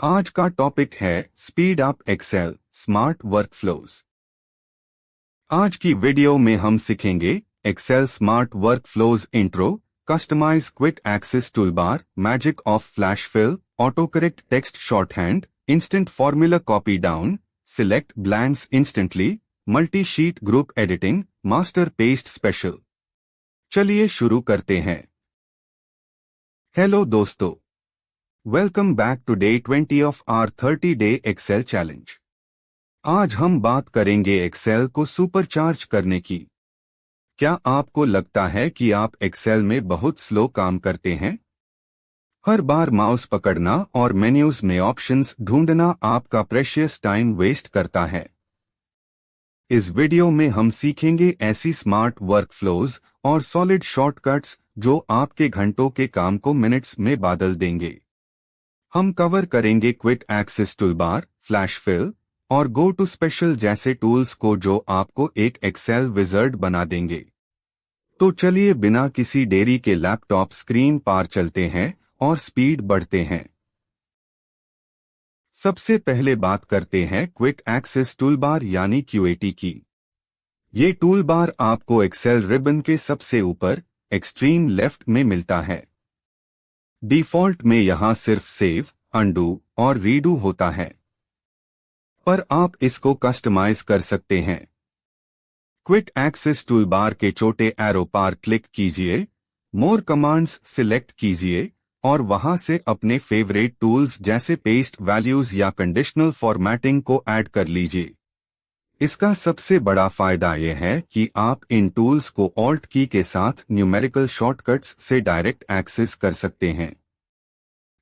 आज का टॉपिक है speed up Excel smart workflows. आज की वीडियो में हम सीखेंगे Excel smart workflows intro, customise quick access toolbar, magic of flash fill, autocorrect text shorthand, instant formula copy down, select blanks instantly, multi sheet group editing, master paste special. चलिए शुरू करते हैं। Hello दोस्तों, welcome back to day 20 of our 30-डे Excel challenge. आज हम बात करेंगे एक्सेल को सुपरचार्ज करने की। क्या आपको लगता है कि आप एक्सेल में बहुत स्लो काम करते हैं? हर बार माउस पकड़ना और मेन्यूज में ऑप्शंस ढूंढना आपका प्रेशियस टाइम वेस्ट करता है। इस वीडियो में हम सीखेंगे ऐसी स्मार्ट वर्कफ्लोज और सॉलिड शॉर्टकट्स जो आपके घंटों के काम को मिनट्स में बदल देंगे। हम कवर करेंगे quick access toolbar, flash fill और गो टू स्पेशल जैसे टूल्स को जो आपको एक एक्सेल विज़र्ड बना देंगे। तो चलिए बिना किसी देरी के लैपटॉप स्क्रीन पार चलते हैं और स्पीड बढ़ते हैं। सबसे पहले बात करते हैं क्विक एक्सेस टूलबार यानी क्यूएटी की। ये टूलबार आपको एक्सेल रिबन के सबसे ऊपर एक्सट्रीम लेफ्ट में मिलता है। डिफ़ॉल्ट में यहां सिर्फ सेव, अंडू और रीडू होता है, पर आप इसको कस्टमाइज कर सकते हैं। क्विक एक्सेस टूलबार के छोटे एरो पर क्लिक कीजिए, मोर कमांड्स सिलेक्ट कीजिए और वहां से अपने फेवरेट टूल्स जैसे पेस्ट वैल्यूज या कंडीशनल फॉर्मेटिंग को ऐड कर लीजिए। इसका सबसे बड़ा फायदा यह है कि आप इन टूल्स को ऑल्ट की के साथ न्यूमेरिकल शॉर्टकट्स से डायरेक्ट एक्सेस कर सकते हैं।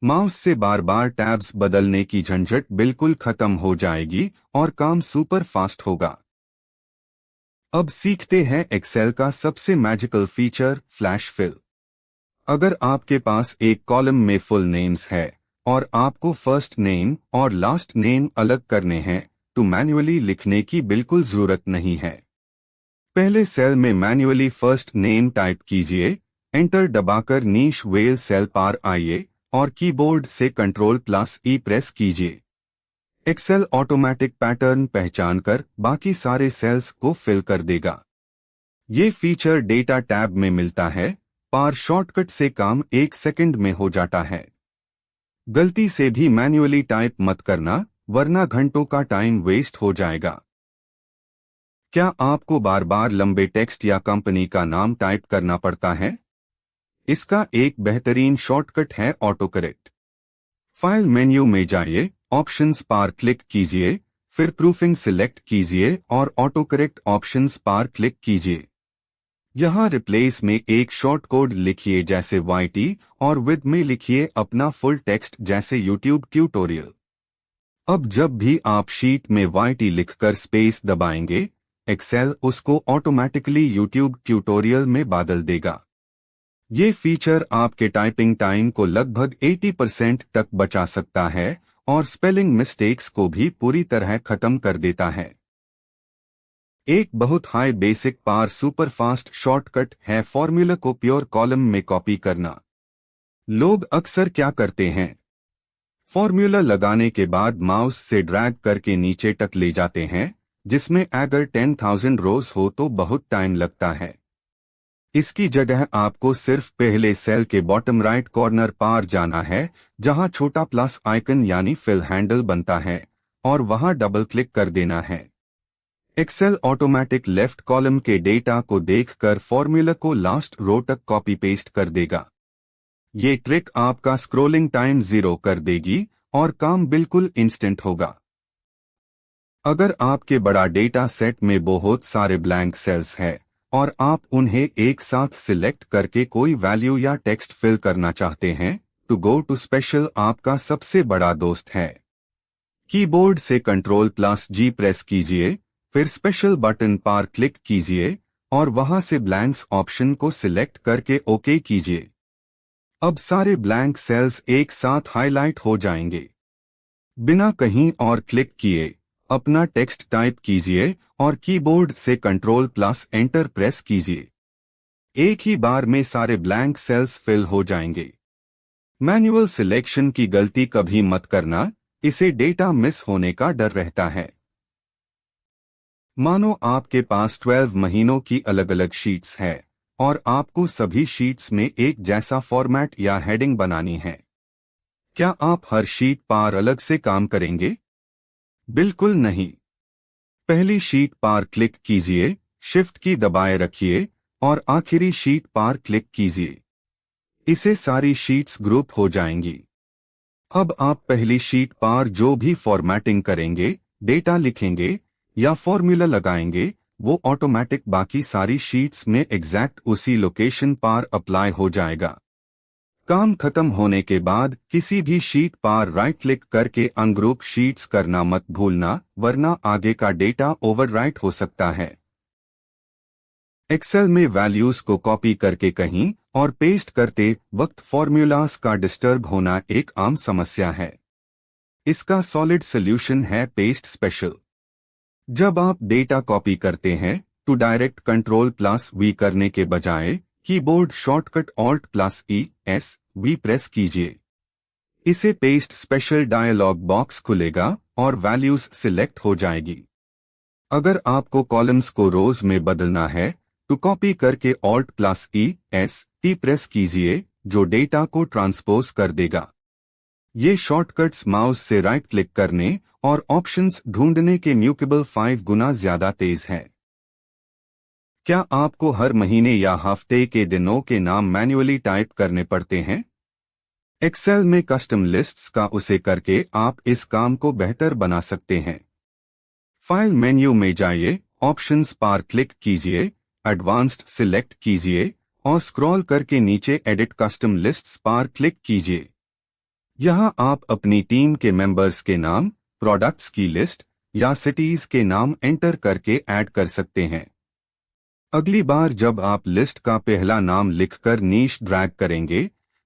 माउस से बार बार टैब्स बदलने की झंझट बिल्कुल खत्म हो जाएगी और काम सुपर फास्ट होगा। अब सीखते हैं एक्सेल का सबसे मैजिकल फीचर, फ्लैश फिल। अगर आपके पास एक कॉलम में फुल नेम्स है और आपको फर्स्ट नेम और लास्ट नेम अलग करने हैं तो मैन्युअली लिखने की बिल्कुल जरूरत नहीं है। पहले सेल में मैन्युअली फर्स्ट नेम टाइप कीजिए, एंटर दबाकर नीश वेल सेल पर आइए और कीबोर्ड से Ctrl+E प्रेस कीजिए। एक्सेल ऑटोमेटिक पैटर्न पहचानकर बाकी सारे सेल्स को फिल कर देगा। ये फीचर डेटा टैब में मिलता है, पर शॉर्टकट से काम 1 सेकंड में हो जाता है। गलती से भी मैन्युअली टाइप मत करना, वरना घंटों का टाइम वेस्ट हो जाएगा। क्या आपको बार बार लंबे टेक्स्ट या कंपनी का नाम टाइप करना पड़ता है? इसका एक बेहतरीन शॉर्टकट है ऑटो करेक्ट। फाइल मेन्यू में जाइए, ऑप्शंस पर क्लिक कीजिए, फिर प्रूफिंग सिलेक्ट कीजिए और ऑटो करेक्ट ऑप्शंस पर क्लिक कीजिए। यहाँ रिप्लेस में एक शॉर्ट कोड लिखिए जैसे YT और विद में लिखिए अपना फुल टेक्स्ट जैसे YouTube ट्यूटोरियल। अब जब भी आप शीट में YT लिखकर स्पेस दबाएंगे, एक्सेल उसको ऑटोमेटिकली YouTube ट्यूटोरियल में बदल देगा। ये फीचर आपके टाइपिंग टाइम को लगभग 80% तक बचा सकता है और स्पेलिंग मिस्टेक्स को भी पूरी तरह खत्म कर देता है। एक बहुत हाई बेसिक पार सुपर फास्ट शॉर्टकट है फॉर्मूला को प्योर कॉलम में कॉपी करना। लोग अक्सर क्या करते हैं, फॉर्मूला लगाने के बाद माउस से ड्रैग करके नीचे तक ले जाते हैं, जिसमें अगर 10,000 रोज हो तो बहुत टाइम लगता है। इसकी जगह आपको सिर्फ पहले सेल के बॉटम राइट कॉर्नर पर जाना है, जहां छोटा प्लस आइकन यानी फिल हैंडल बनता है, और वहां डबल क्लिक कर देना है। एक्सेल ऑटोमेटिक लेफ्ट कॉलम के डेटा को देखकर फॉर्मूला को लास्ट रो तक कॉपी पेस्ट कर देगा। ये ट्रिक आपका स्क्रोलिंग टाइम 0 कर देगी और काम बिल्कुल इंस्टेंट होगा। अगर आपके बड़ा डेटा सेट में बहुत सारे ब्लैंक सेल्स हैं और आप उन्हें एक साथ सिलेक्ट करके कोई वैल्यू या टेक्स्ट फिल करना चाहते हैं, तो गो टू स्पेशल आपका सबसे बड़ा दोस्त है। कीबोर्ड से Ctrl+G प्रेस कीजिए, फिर स्पेशल बटन पर क्लिक कीजिए और वहां से ब्लैंक्स ऑप्शन को सिलेक्ट करके ओके कीजिए। अब सारे ब्लैंक सेल्स एक साथ हाईलाइट हो जाएंगे। बिना कहीं और क्लिक किए अपना टेक्स्ट टाइप कीजिए और कीबोर्ड से Ctrl+Enter प्रेस कीजिए। एक ही बार में सारे ब्लैंक सेल्स फिल हो जाएंगे। मैन्युअल सिलेक्शन की गलती कभी मत करना, इसे डेटा मिस होने का डर रहता है। मानो आपके पास 12 महीनों की अलग अलग शीट्स है और आपको सभी शीट्स में एक जैसा फॉर्मेट या हेडिंग बनानी है। क्या आप हर शीट पर अलग से काम करेंगे? बिल्कुल नहीं। पहली शीट पर क्लिक कीजिए, शिफ्ट की दबाए रखिए और आखिरी शीट पर क्लिक कीजिए। इससे सारी शीट्स ग्रुप हो जाएंगी। अब आप पहली शीट पर जो भी फॉर्मेटिंग करेंगे, डेटा लिखेंगे या फॉर्मूला लगाएंगे, वो ऑटोमेटिक बाकी सारी शीट्स में एग्जैक्ट उसी लोकेशन पर अप्लाई हो जाएगा। काम खत्म होने के बाद किसी भी शीट पर राइट क्लिक करके अनग्रुप शीट्स करना मत भूलना, वरना आगे का डेटा ओवरराइट हो सकता है। एक्सेल में वैल्यूज को कॉपी करके कहीं और पेस्ट करते वक्त फॉर्मूलाज का डिस्टर्ब होना एक आम समस्या है। इसका सॉलिड सॉल्यूशन है पेस्ट स्पेशल। जब आप डेटा कॉपी करते हैं तो डायरेक्ट कंट्रोल+V करने के बजाय कीबोर्ड शॉर्टकट Alt+E+V प्रेस कीजिए। इसे पेस्ट स्पेशल डायलॉग बॉक्स खुलेगा और वैल्यूज सिलेक्ट हो जाएगी। अगर आपको कॉलम्स को रोज में बदलना है तो कॉपी करके Alt+E+T प्रेस कीजिए, जो डेटा को ट्रांसपोज कर देगा। ये शॉर्टकट्स माउस से राइट क्लिक करने और ऑप्शंस ढूंढने के म्यूटेबल 5 गुना ज्यादा तेज है। क्या आपको हर महीने या हफ्ते के दिनों के नाम मैन्युअली टाइप करने पड़ते हैं? एक्सेल में कस्टम लिस्ट्स का उसे करके आप इस काम को बेहतर बना सकते हैं। फाइल मेन्यू में जाइए, ऑप्शंस पर क्लिक कीजिए, एडवांस्ड सिलेक्ट कीजिए और स्क्रॉल करके नीचे एडिट कस्टम लिस्ट्स पर क्लिक कीजिए। यहां आप अपनी टीम के मेंबर्स के नाम, प्रोडक्ट्स की लिस्ट या सिटीज के नाम एंटर करके ऐड कर सकते हैं। अगली बार जब आप लिस्ट का पहला नाम लिखकर नीश ड्रैग करेंगे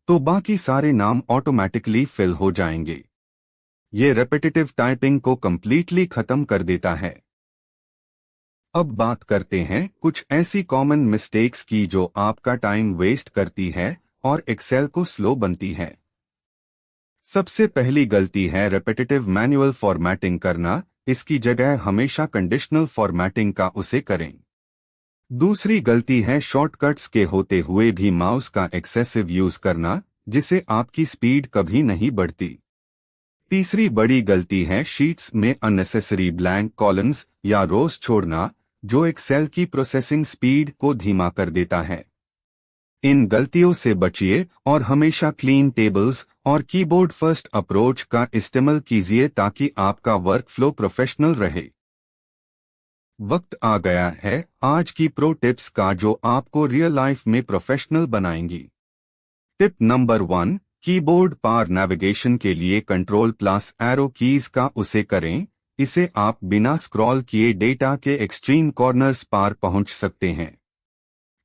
तो बाकी सारे नाम ऑटोमेटिकली फिल हो जाएंगे। ये रेपिटेटिव टाइपिंग को कंप्लीटली खत्म कर देता है। अब बात करते हैं कुछ ऐसी कॉमन मिस्टेक्स की जो आपका टाइम वेस्ट करती है और एक्सेल को स्लो बनती है। सबसे पहली गलती है रेपिटेटिव मैनुअल फॉर्मेटिंग करना, इसकी जगह हमेशा कंडीशनल फॉर्मेटिंग का उसे करें। दूसरी गलती है शॉर्टकट्स के होते हुए भी माउस का एक्सेसिव यूज करना, जिससे आपकी स्पीड कभी नहीं बढ़ती। तीसरी बड़ी गलती है शीट्स में अननेसेसरी ब्लैंक कॉलम्स या रोज छोड़ना, जो एक्सेल की प्रोसेसिंग स्पीड को धीमा कर देता है। इन गलतियों से बचिए और हमेशा क्लीन टेबल्स और कीबोर्ड फर्स्ट अप्रोच का इस्तेमाल कीजिए ताकि आपका वर्कफ्लो प्रोफेशनल रहे। वक्त आ गया है आज की प्रो टिप्स का जो आपको रियल लाइफ में प्रोफेशनल बनाएंगी। टिप नंबर 1, कीबोर्ड पर नेविगेशन के लिए कंट्रोल+एरो कीज का उसे करें। इसे आप बिना स्क्रॉल किए डेटा के एक्सट्रीम कॉर्नर्स पर पहुंच सकते हैं।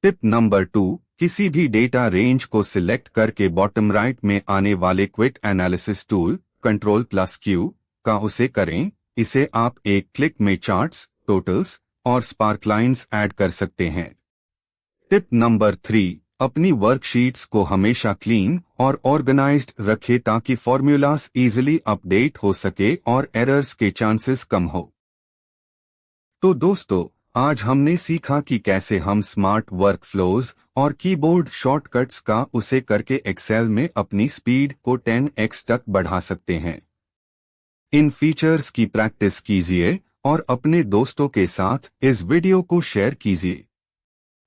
टिप नंबर 2, किसी भी डेटा रेंज को सिलेक्ट करके बॉटम राइट में आने वाले क्विक एनालिसिस टूल कंट्रोल+Q का उसे करें। इसे आप एक क्लिक में चार्ट्स, टोटल्स और स्पार्क लाइन्स ऐड कर सकते हैं। टिप नंबर 3, अपनी वर्कशीट्स को हमेशा क्लीन और ऑर्गेनाइज्ड रखें ताकि फॉर्मूलास इजीली अपडेट हो सके और एरर्स के चांसेस कम हो। तो दोस्तों, आज हमने सीखा कि कैसे हम स्मार्ट वर्कफ्लोज और कीबोर्ड शॉर्टकट्स का उसे करके एक्सेल में अपनी स्पीड को 10x तक बढ़ा सकते हैं। इन फीचर्स की प्रैक्टिस कीजिए और अपने दोस्तों के साथ इस वीडियो को शेयर कीजिए।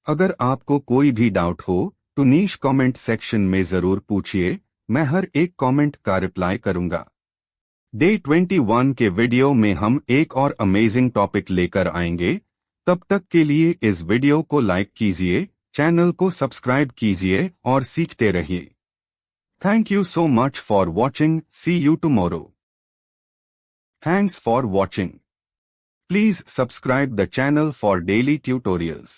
अगर आपको कोई भी डाउट हो तो नीश कमेंट सेक्शन में जरूर पूछिए, मैं हर एक कमेंट का रिप्लाई करूंगा। डे 21 के वीडियो में हम एक और अमेजिंग टॉपिक लेकर आएंगे। तब तक के लिए इस वीडियो को लाइक कीजिए, चैनल को सब्सक्राइब कीजिए और सीखते रहिए। Thank you so much for watching, see you tomorrow. Thanks for watching. Please subscribe the channel for daily tutorials.